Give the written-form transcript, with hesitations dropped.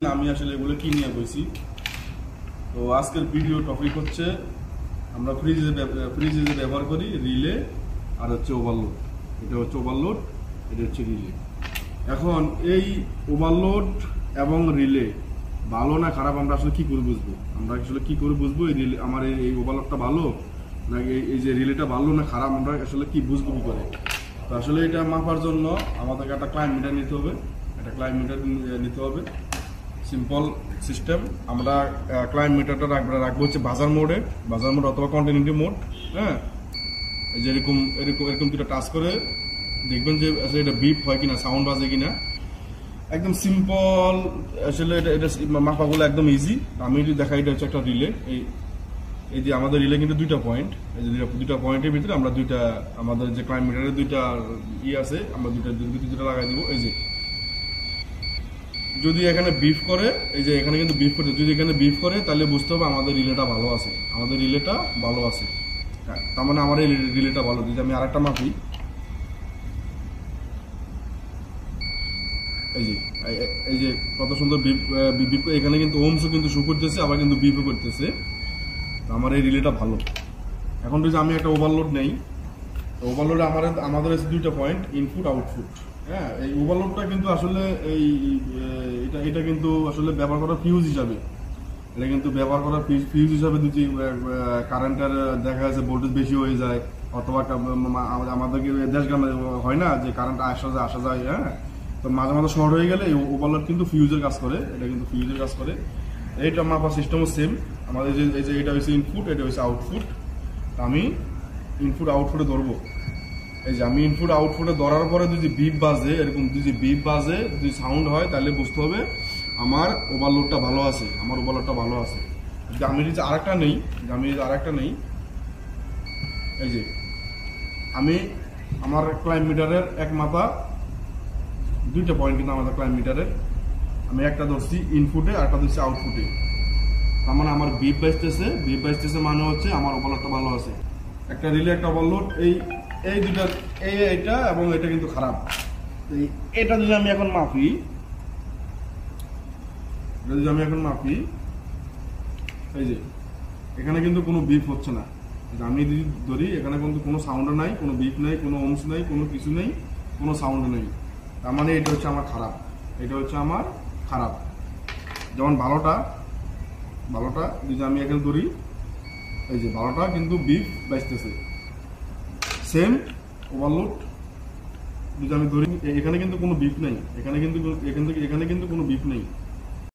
আমি আসলে এগুলো কি নিয়ে বইছি। তো আজকের ভিডিও টপিক হচ্ছে আমরা ফ্রিজে ব্যবহার করি রিলে আর হচ্ছে ওভারলোড। এটা হচ্ছে ওভারলোড, এটা হচ্ছে রিলে। এখন এই ওভারলোড এবং রিলে ভালো না খারাপ আমরা আসলে কি করে বুঝবো? আমরা আসলে কি করে বুঝবো এই রিলে আমার এই ওভারলোডটা ভালো না এই যে রিলেটা ভালো না খারাপ, আমরা আসলে কি বুঝবো কি করে? তো আসলে এটা মাপার জন্য আমাদেরকে একটা ক্লাইম মিটার নিতে হবে। নিতে হবে সিম্পল সিস্টেম। আমরা ক্লাইম মিটারটা রাখবো হচ্ছে বাজার মোড অথবা কন্টিনিউটি মোড। হ্যাঁ, এই যে এরকম দুটো টাচ করে দেখবেন যে আসলে এটা বিপ হয় কিনা, সাউন্ড বাজে কিনা। একদম সিম্পল আসলে এটা মাপাগুলো একদম ইজি। আমি যদি দেখাই, এটা হচ্ছে একটা রিলে। এই যে আমাদের রিলে কিন্তু দুইটা পয়েন্ট, এই যে দুইটা পয়েন্টের ভিতরে আমরা আমাদের যে ক্লাইম মিটারের দুইটা আছে, আমরা দুইটা লাগাই দিব। এই যে যদি এখানে বিফ করে, এই যে এখানে কিন্তু বিফ করছে, যদি এখানে বিফ করে তাহলে বুঝতে হবে আমাদের রিলেটা ভালো আছে, তার মানে আমার এই রিলেটা ভালো। যদি আমি আরেকটা মাপি, এই যে কত সুন্দর বিপ, এখানে কিন্তু ওমসও কিন্তু শো করতেছে, আবার কিন্তু বিপও করতেছে। আমার এই রিলেটা ভালো। এখন যদি আমি একটা ওভারলোড নেই, ওভারলোডে আমাদের আছে দুইটা পয়েন্ট, ইনপুট আউটপুট। হ্যাঁ, এই ওভারলোডটা কিন্তু আসলে এটা কিন্তু আসলে ব্যবহার করা ফিউজ হিসাবে, এটা কিন্তু ব্যবহার করা ফিউজ হিসাবে যদি কারেন্টের দেখা যাচ্ছে ভোল্টেজ বেশি হয়ে যায়, অথবা আমাদেরকে দেশ গ্রামে হয় না যে কারেন্ট আসা যায়। হ্যাঁ, তো মাঝে মাঝে শর্ট হয়ে গেলে এই ওভারলোড কিন্তু ফিউজের কাজ করে, এটা কিন্তু ফিউজের কাজ করে। এইটা মাপার সিস্টেমও সেম। আমাদের এই যে এটা হচ্ছে ইনপুট, এটা হচ্ছে আউটপুট। আমি ইনপুট আউটপুটে ধরবো। এই যে আমি ইনপুট আউটপুটে ধরার পরে যদি বিপ বাজে, এরকম যদি সাউন্ড হয়, তাহলে বুঝতে হবে আমার ওভারলোডটা ভালো আছে, যদি আমি যদি আরেকটা নেই, এই যে আমি আমার ক্লাইম মিটারের এক মাথা দুইটা পয়েন্ট কিন্তু আমাদের ক্লাইম মিটারের, আমি একটা ধরছি ইনপুটে আর একটা ধরছি আউটপুটে। তার মানে আমার বিপ বাজতেছে মানে হচ্ছে আমার ওভারলোডটা ভালো আছে। একটা রিলে একটা ওভারলোড, এই দুটা, এইটা এবং এটা কিন্তু খারাপ। এটা যদি আমি এখন মাপি, এই যে এখানে কিন্তু কোনো বিপ হচ্ছে না। আমি যদি ধরি, এখানে কিন্তু কোনো সাউন্ড নাই, কোনো বিপ নাই, কোনো ওমস নাই, কোনো কিছু নেই, কোনো সাউন্ড নেই। তার মানে এটা হচ্ছে আমার খারাপ। যেমন ভালোটা যদি আমি এখানে ধরি, এই যে ভালোটা কিন্তু বিপ বাজতেছে। সেম ওভারলোড যদি আমি ধরি, এখানে কিন্তু কোনো বিপ নেই, এখানে কিন্তু কোনো বিপ নেই।